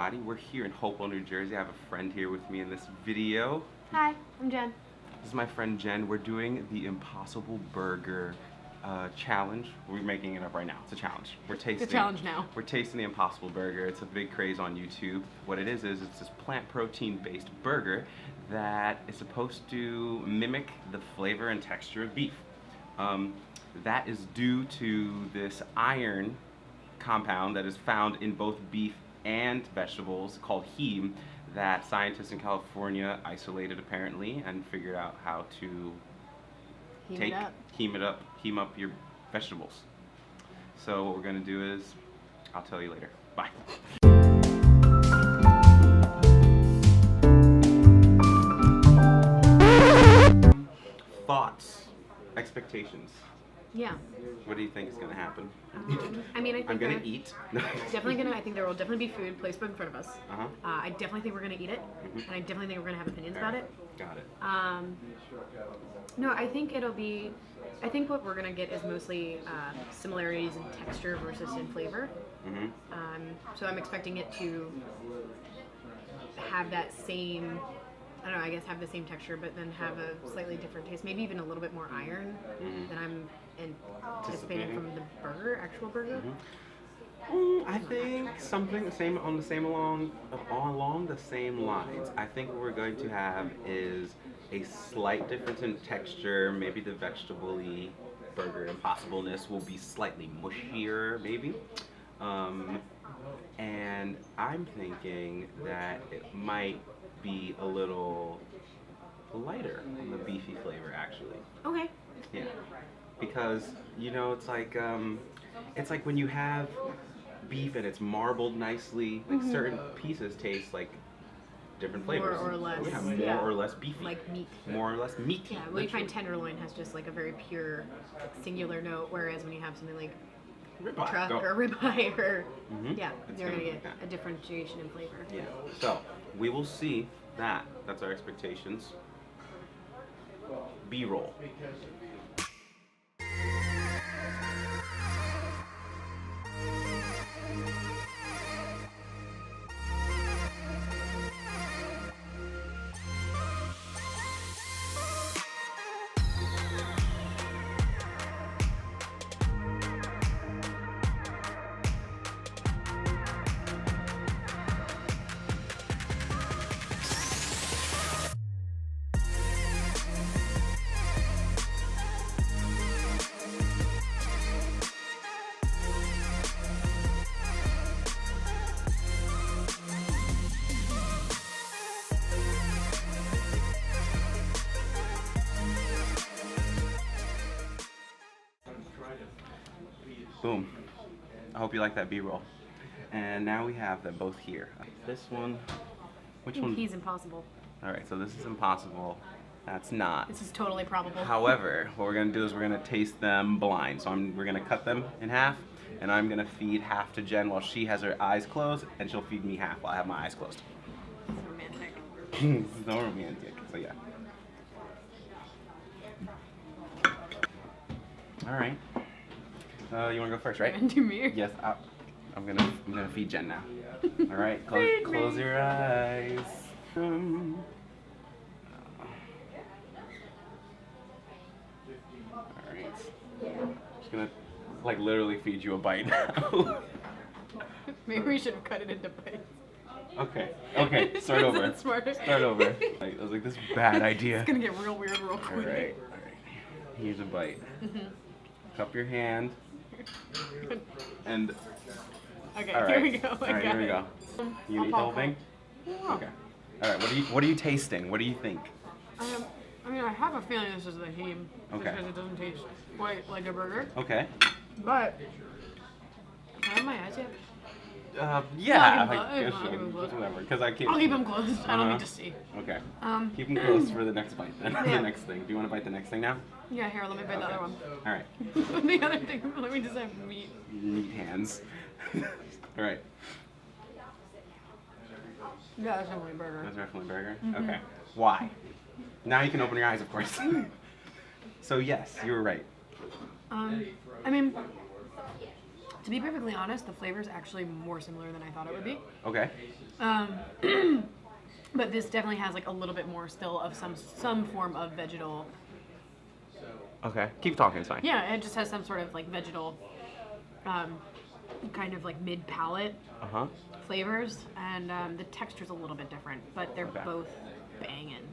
everybody. We're here in Hopewell, New Jersey. I have a friend here with me in this video. Hi, I'm Jen. This is my friend Jen. We're doing the Impossible Burger challenge. We're making it up right now. It's a challenge. We're tasting. It's a challenge now. We're tasting the Impossible Burger. It's a big craze on YouTube. What it is it's this plant protein-based burger that is supposed to mimic the flavor and texture of beef. That is due to this iron compound that is found in both beef and vegetables called heme that scientists in California isolated apparently and figured out how to heme up your vegetables. So what we're gonna do is, I'll tell you later. Bye. Thoughts, expectations. Yeah. What do you think is gonna happen? I mean, I think I'm gonna eat. I think there will definitely be food placed in front of us. Uh-huh. I definitely think we're gonna eat it, and I definitely think we're gonna have opinions about it. Got it. No, I think what we're gonna get is mostly similarities in texture versus in flavor. So I'm expecting it to have that same, I don't know, I guess have the same texture, but then have a slightly different taste. Maybe even a little bit more iron than I'm anticipating from the actual burger. I think something along the same lines. I think what we're going to have is a slight difference in texture. Maybe the vegetable-y burger impossibleness will be slightly mushier, maybe. And I'm thinking that it might be a little lighter on the beefy flavor, actually. Okay. Yeah, because it's like when you have beef and it's marbled nicely, like certain pieces taste like different flavors. More or less. Yeah, more or less beefy. Like meat. More or less meaty. Yeah, well, you find tenderloin has just like a very pure, singular note, whereas when you have something like truck or ribeye or you're gonna get a differentiation in flavor. Yeah. So we will see that. That's our expectations. B-roll. Boom. I hope you like that B-roll. And now we have them both here. This one, which one? He's impossible. Alright, so this is impossible. That's not. This is totally probable. However, what we're gonna do is we're gonna taste them blind. So we're gonna cut them in half, and I'm gonna feed half to Jen while she has her eyes closed, and she'll feed me half while I have my eyes closed. This is romantic. This is so romantic, so yeah. Alright. You wanna go first, right? Do me? Yes, I'm gonna feed Jen now. All right, close your eyes. All right. Just gonna like literally feed you a bite now. Maybe we should have cut it into bites. Okay. Start over. That's smarter. Start over. I was like, this is a bad idea. It's gonna get real weird real quick. All right. Here's a bite. Cup your hand. And okay, all right. here we go. All right, here we go. You eat the whole thing? Yeah. Okay. All right. What are you tasting? What do you think? I mean, I have a feeling this is the heme. Okay. Because it doesn't taste quite like a burger. Okay. But can I have my eyes yet? Yeah. I'll keep them closed. Whatever. Because I keep. I'll keep them closed. I don't need to see. Okay. Keep them closed for the next bite then. Yeah. The next thing. Do you want to bite the next thing now? Yeah, here, let me bite the other one. All right. The other thing, let me just have meat. Meat hands. All right. Yeah, that's definitely a burger. That's definitely a burger? Okay. Why? Now you can open your eyes, of course. So yes, you were right. I mean, To be perfectly honest, the flavor is actually more similar than I thought it would be. Okay. But this definitely has like a little bit more still of some form of vegetal. Okay. Keep talking, it's fine. Yeah, it just has some sort of like vegetal, kind of like mid palate flavors, and the texture's a little bit different, but they're both banging.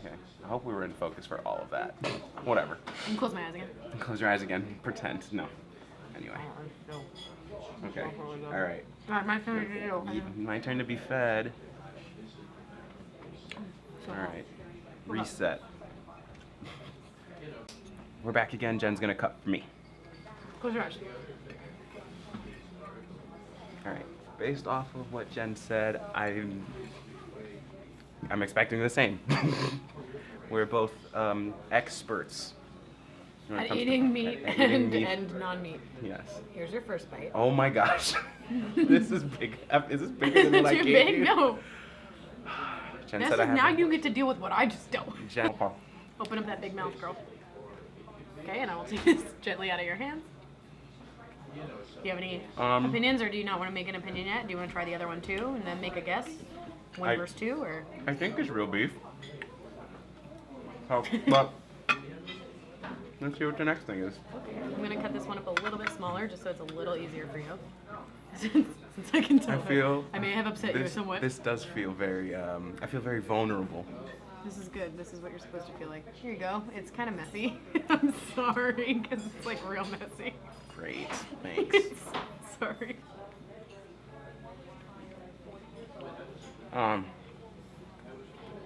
Okay. I hope we were in focus for all of that. Whatever. And close my eyes again. Close your eyes again. Pretend. No. Anyway. Okay. All right. Alright, my turn to do. My turn to be fed. All right. Reset. We're back again. Jen's gonna cut for me. Close your eyes. All right. Based off of what Jen said, I'm expecting the same. We're both experts. At eating meat and non-meat. Yes. Here's your first bite. Oh my gosh. This is big. Is this bigger than what I Too gave big? you? No. Jen This said is I now have. you get to deal with what I just dealt with. Jen. Open up that big mouth, girl. Okay, and I will take this gently out of your hands. Do you have any opinions, or do you not want to make an opinion yet? Do you want to try the other one too, and then make a guess? One versus two, or? I think it's real beef. Oh, but let's see what the next thing is. I'm gonna cut this one up a little bit smaller, just so it's a little easier for you. Since I can tell. I feel. I may have upset you somewhat. This does feel very. I feel very vulnerable. This is good. This is what you're supposed to feel like. Here you go. It's kind of messy. I'm sorry, because it's like real messy. Great. Thanks. Sorry.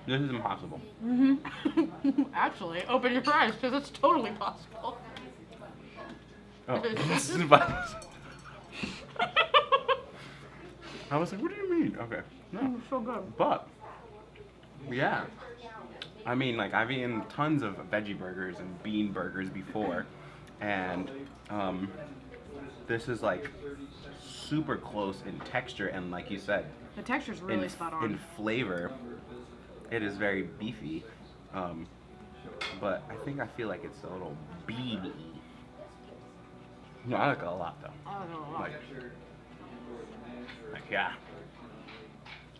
This is impossible. Actually, open your eyes, because it's totally possible. Oh, this is impossible. I was like, what do you mean? Okay. No. So good. But, yeah. I mean, like, I've eaten tons of veggie burgers and bean burgers before, and this is, like, super close in texture, and like you said, The texture's really spot on. in flavor, it is very beefy, but I feel like it's a little beany. No, I like it a lot, though. I like it a lot. Like, yeah.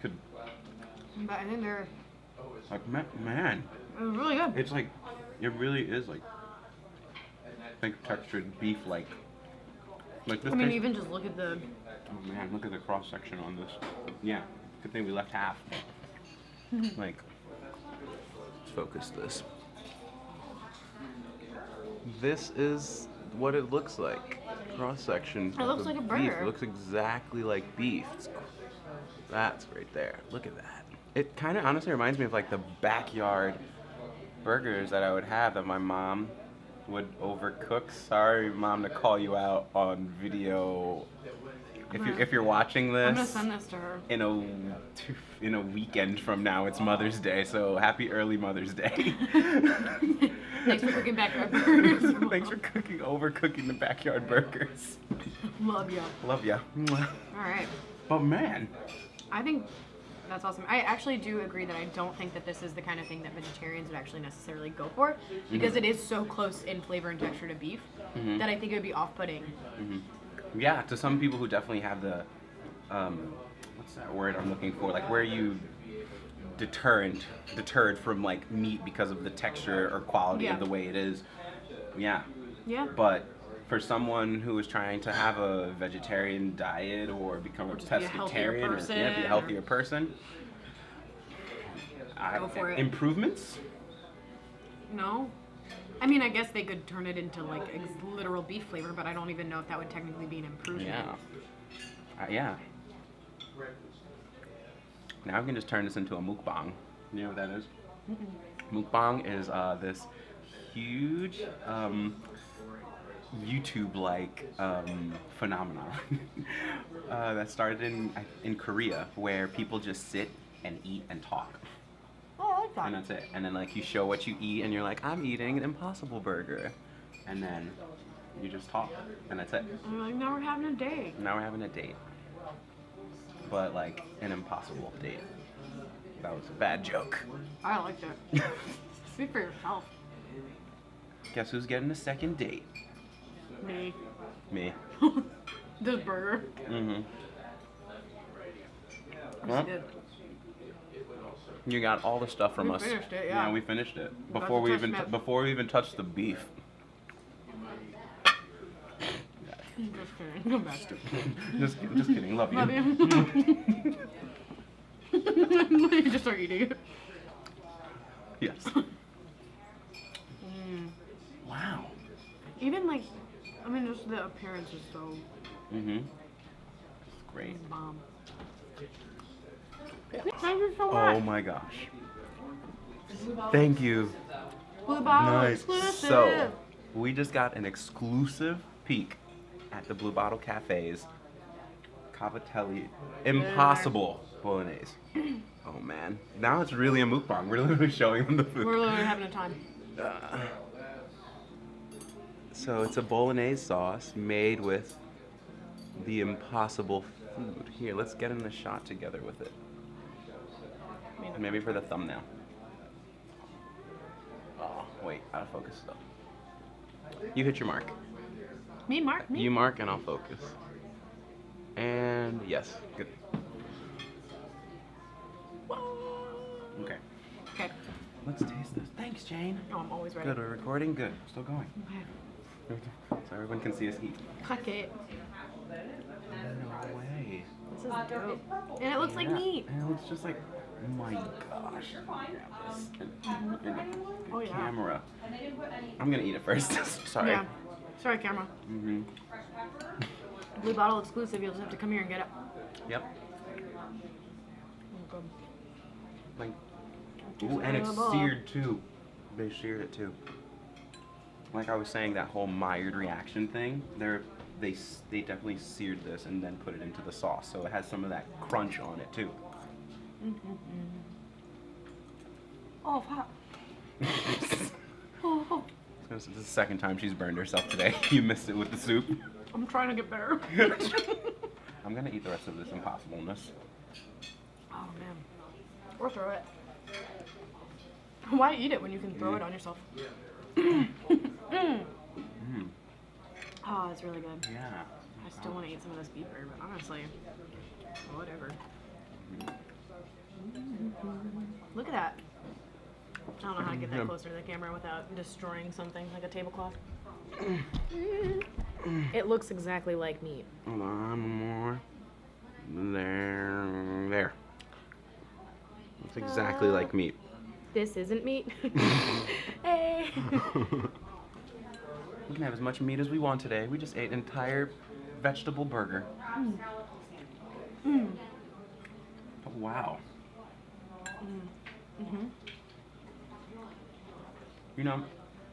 Could, But I think they're like, man, really good. it's like, it really is like thick textured beef, like this. I mean, tastes- even just look at the. Oh man, look at the cross section on this. Yeah, good thing we left half. Like, let's focus this. This is what it looks like. Cross section. It looks like a burger. It looks exactly like beef. That's right there. Look at that. It kind of honestly reminds me of like the backyard burgers that I would have that my mom would overcook. Sorry, Mom, to call you out on video. If you're watching this, I'm gonna send this to her. in a weekend from now, it's Mother's Day, so happy early Mother's Day. Thanks for cooking backyard burgers. Thanks for overcooking the backyard burgers. Love ya. Love ya. All right. But man, I think that's awesome. I actually do agree that I don't think that this is the kind of thing that vegetarians would actually necessarily go for, because it is so close in flavor and texture to beef that I think it would be off-putting. yeah, to some people who definitely have the, what's that word I'm looking for? Like, where you deterred from like meat because of the texture or quality of the way it is. Yeah. Yeah. But for someone who is trying to have a vegetarian diet or become a pescatarian or be a healthier person, Go for it. Improvements? No. I mean, I guess they could turn it into like literal beef flavor, but I don't even know if that would technically be an improvement. Yeah. Yeah. Now we can just turn this into a mukbang. You know what that is? Mukbang is this huge YouTube-like phenomenon that started in Korea, where people just sit and eat and talk. Oh, I like that. And that's it. And then like you show what you eat, and you're like, I'm eating an Impossible Burger, and then you just talk, and that's it. I'm like, now we're having a date. Now we're having a date, but like an impossible date. That was a bad joke. I liked it. Speak for yourself. Guess who's getting a second date? Me. Me. This burger. Mm-hmm. It's Well, good. you got all the stuff from We us. finished it, yeah. We finished it About before to we touch even Smith. before we even touched the beef. Just kidding. Come back. just kidding. Love you. Love you. You just start eating it. Yes. Wow. Even like, I mean, just the appearance is so Mm-hmm. It's great. bomb. Thank you so Oh much. my gosh. Thank you. Blue Bottle Nice. exclusive. So, we just got an exclusive peek at the Blue Bottle Cafe's Cavatelli Impossible Bolognese. Oh man. Now it's really a mukbang. We're literally showing them the food. We're literally having a time. So it's a bolognese sauce made with the impossible food. Here, let's get in the shot together with it. Maybe for the thumbnail. Oh, wait, out of focus though. You hit your mark. Me, Mark? Me? You mark and I'll focus. And yes, good. Okay, Okay. let's taste this. Thanks, Jane. Oh, I'm always ready. Good, we're recording? Good. Still going. Okay. So everyone can see us eat. Cook it. No way. This is dope. And it looks like meat. And it looks just like, oh my gosh. Grab this and Oh, yeah. camera. I'm gonna eat it first. Sorry. Yeah. Sorry, camera. Mm-hmm. Blue Bottle exclusive. You'll just have to come here and get it. Yep. Okay. Like, ooh, and it's seared too. They seared it too. Like I was saying, that whole mired reaction thing. They definitely seared this and then put it into the sauce, so it has some of that crunch on it too. Oh, hot. Oh, This is the second time she's burned herself today. You missed it with the soup. I'm trying to get better. I'm gonna eat the rest of this impossibleness. Oh, man. Or throw it. Why eat it when you can throw it on yourself? Oh, it's really good. Yeah. I still want to eat some of this beef burger, but honestly, whatever. Look at that. I don't know how to get that closer to the camera without destroying something like a tablecloth. It looks exactly like meat. Hold on, more. There. It's exactly like meat. This isn't meat. Hey. We can have as much meat as we want today. We just ate an entire vegetable burger. Oh, wow. You know,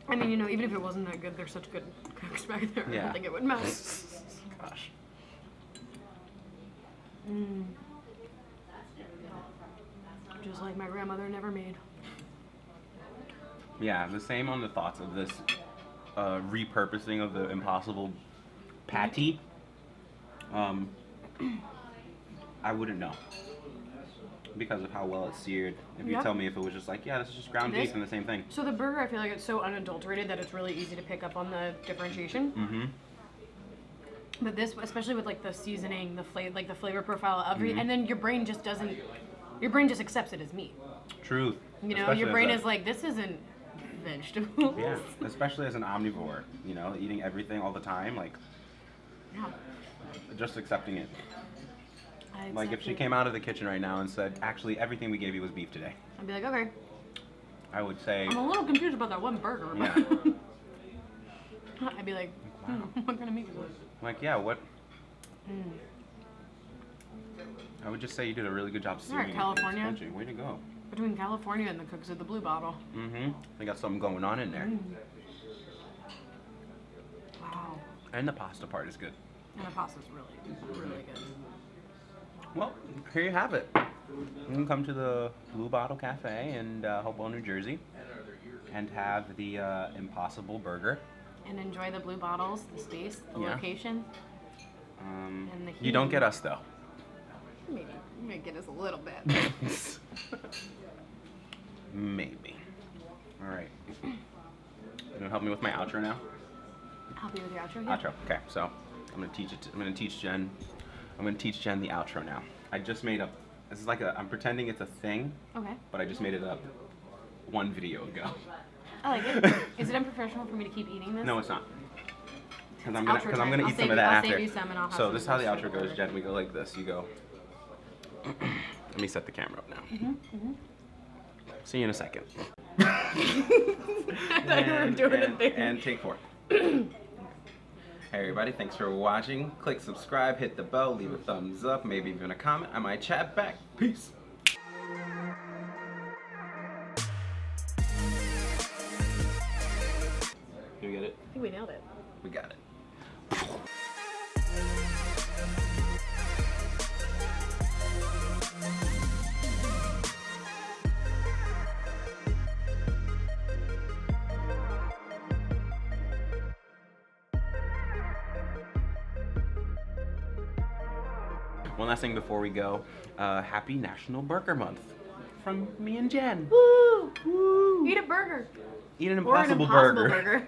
I mean, even if it wasn't that good, they're such good cooks back there. I Yeah. don't think it would matter. gosh. Just like my grandmother never made. Yeah, the same on the thoughts of this repurposing of the impossible patty. I wouldn't know. Because of how well it's seared. If you Yeah. tell me if it was just like, yeah, this is just ground beef and the same thing. So the burger, I feel like it's so unadulterated that it's really easy to pick up on the differentiation. Mm-hmm. But this, especially with like the seasoning, the flavor profile of every, and then your brain just accepts it as meat. Truth. You know, Especially your as brain a- is like, this isn't vegetables. Yeah, especially as an omnivore, you know, eating everything all the time, like, Yeah. just accepting it. I Like, if accept she it. came out of the kitchen right now and said, actually, everything we gave you was beef today, I'd be like, okay. I would say, I'm a little confused about that one burger. Yeah. I'd be like, what kind of meat was it? like, yeah, what? I would just say you did a really good job searing it. California. It's crunchy. Way to go. Between California and the cooks at the Blue Bottle. Mm-hmm. They got something going on in there. Wow. And the pasta part is good. And the pasta's really, really good. Well, here you have it. You can come to the Blue Bottle Cafe in Hopewell, New Jersey, and have the Impossible Burger. And enjoy the blue bottles, the space, the Yeah. location. And the You don't heat. get us though. Maybe. You may get us a little bit. Maybe. All right. You gonna help me with my outro now? Help you with your outro? Yeah. Outro. Okay, so I'm gonna teach it. I'm gonna teach Jen. I'm gonna teach Jen the outro now. I just made up. This is like I'm pretending it's a thing. Okay. But I just made it up one video ago. I like it. Is it unprofessional for me to keep eating this? No, it's not. Because I'm Outro gonna time. eat some of that I'll after. save you some and I'll have So some this is how the first. outro goes, Jen. We go like this. You go. Let me set the camera up now. See you in a second. I thought you were doing a thing. And take 4. Hey everybody, thanks for watching. Click subscribe, hit the bell, leave a thumbs up, maybe even a comment. I might chat back. Peace. Did we get it? I think we nailed it. We got it. One last thing before we go. Happy National Burger Month from me and Jen. Woo! Woo! Eat a burger. Eat an Or an impossible impossible burger. burger.